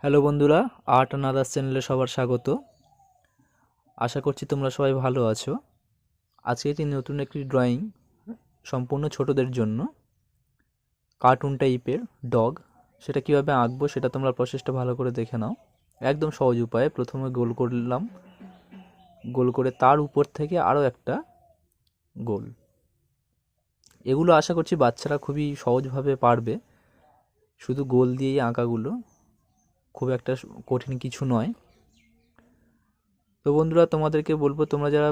Hello বন্ধুরা, art and others চ্যানেলে সবার স্বাগত। আশা করছি তোমরা সবাই ভালো আছো। আজকে নতুন একটি ড্রয়িং সম্পূর্ণ ছোটদের জন্য, কার্টুন টাইপের ডগ। সেটা কীভাবে আঁকবো সেটা তোমরা প্রসেসটা ভালো করে দেখে নাও। একদম সহজ উপায়ে প্রথমে গোল করলাম, গোল করে তার উপর থেকে আরও একটা গোল। এগুলো আশা করছি বাচ্চারা খুবই সহজভাবে পারবে। শুধু গোল দিয়েই আঁকাগুলো খুব একটা কঠিন কিছু নয়। তো বন্ধুরা, তোমাদেরকে বলবো, তোমরা যারা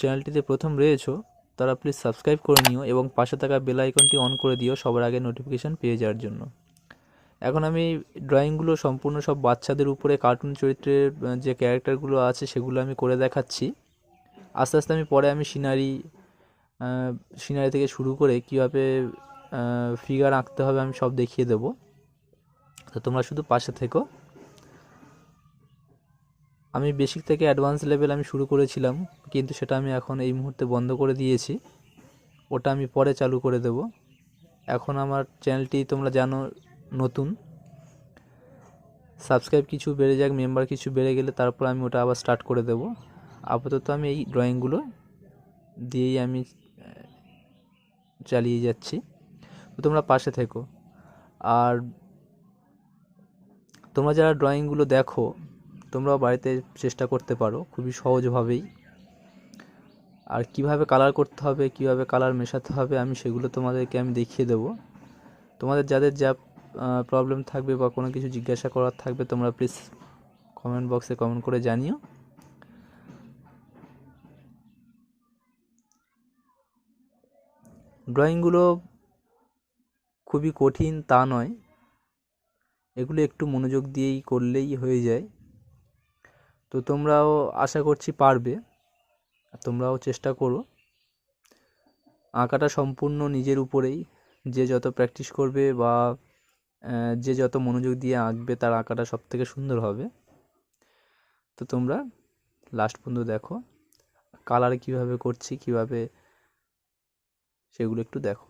চ্যানেলটিতে প্রথম রয়েছো তারা প্লিজ সাবস্ক্রাইব করে নিও এবং পাশে থাকা বেল আইকনটি অন করে দিও সবার আগে নোটিফিকেশান পেয়ে যাওয়ার জন্য। এখন আমি ড্রয়িংগুলো সম্পূর্ণ সব বাচ্চাদের উপরে কার্টুন চরিত্রের যে ক্যারেক্টারগুলো আছে সেগুলো আমি করে দেখাচ্ছি। আস্তে আস্তে আমি পরে সিনারি থেকে শুরু করে কীভাবে ফিগার আঁকতে হবে আমি সব দেখিয়ে দেবো। তো তোমরা শুধু পাশে থেকো। আমি বেসিক থেকে অ্যাডভান্স লেভেল আমি শুরু করেছিলাম, কিন্তু সেটা আমি এখন এই মুহূর্তে বন্ধ করে দিয়েছি। ওটা আমি পরে চালু করে দেব। এখন আমার চ্যানেলটি তোমরা জানো নতুন, সাবস্ক্রাইব কিছু বেড়ে যাক, মেম্বার কিছু বেড়ে গেলে তারপর আমি ওটা আবার স্টার্ট করে দেব। আপাতত আমি এই ড্রয়িংগুলো দিয়েই আমি চালিয়ে যাচ্ছি। তো তোমরা পাশে থেকো। আর তোমরা যারা ড্রয়িংগুলো দেখো তোমরাও বাড়িতে চেষ্টা করতে পারো খুবই সহজভাবেই। আর কিভাবে কালার করতে হবে, কিভাবে কালার মেশাতে হবে আমি সেগুলো তোমাদেরকে দেখিয়ে দেব। তোমাদের যাদের যা প্রবলেম থাকবে বা কোনো কিছু জিজ্ঞাসা করার থাকবে তোমরা প্লিজ কমেন্ট বক্সে কমেন্ট করে জানিও। ড্রয়িংগুলো খুবই কঠিন তা নয়, এগুলো একটু মনোযোগ দিয়েই করলেই হয়ে যায়। তো তোমরাও আশা করছি পারবে, তোমরাও চেষ্টা করো। আঁকাটা সম্পূর্ণ নিজের উপরেই, যে যত প্র্যাকটিস করবে বা যে যত মনোযোগ দিয়ে আঁকবে তার আঁকাটা সব থেকে সুন্দর হবে। তো তোমরা লাস্ট পর্যন্ত দেখো, কালার কিভাবে করছি কিভাবে সেগুলো একটু দেখো।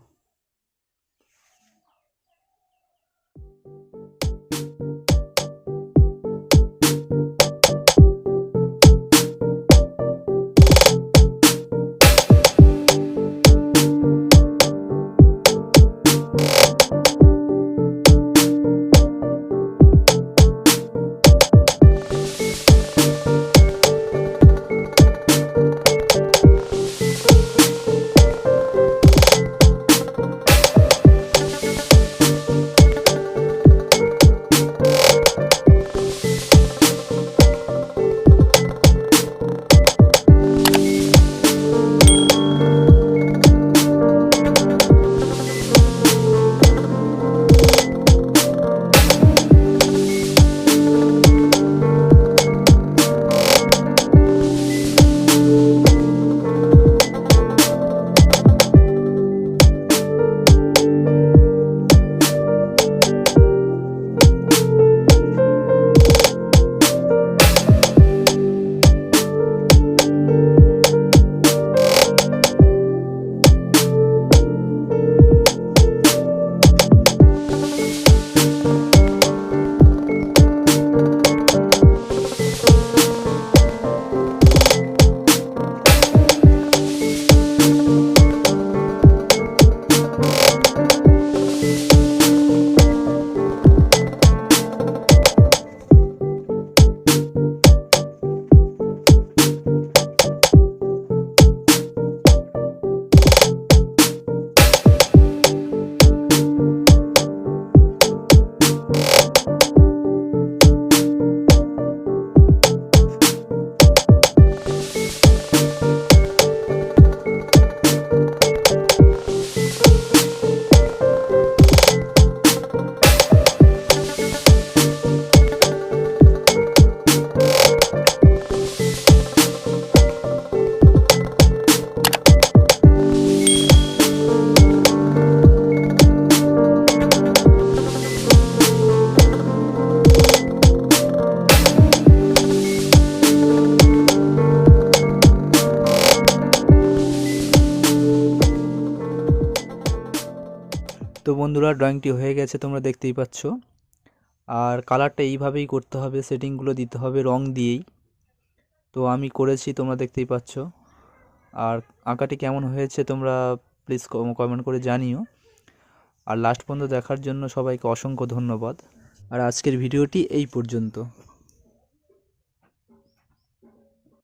তো বন্ধুরা, ড্রয়িংটি হয়ে গেছে, তোমরা দেখতেই পাচ্ছ। আর কালারটা এইভাবেই করতে হবে, সেটিংগুলো দিতে হবে রং দিয়েই। তো আমি করেছি, তোমরা দেখতেই পাচ্ছ। আর আঁকাটি কেমন হয়েছে তোমরা প্লিজ কমেন্ট করে জানিও। আর লাস্ট পর্যন্ত দেখার জন্য সবাইকে অসংখ্য ধন্যবাদ। আর আজকের ভিডিওটি এই পর্যন্ত।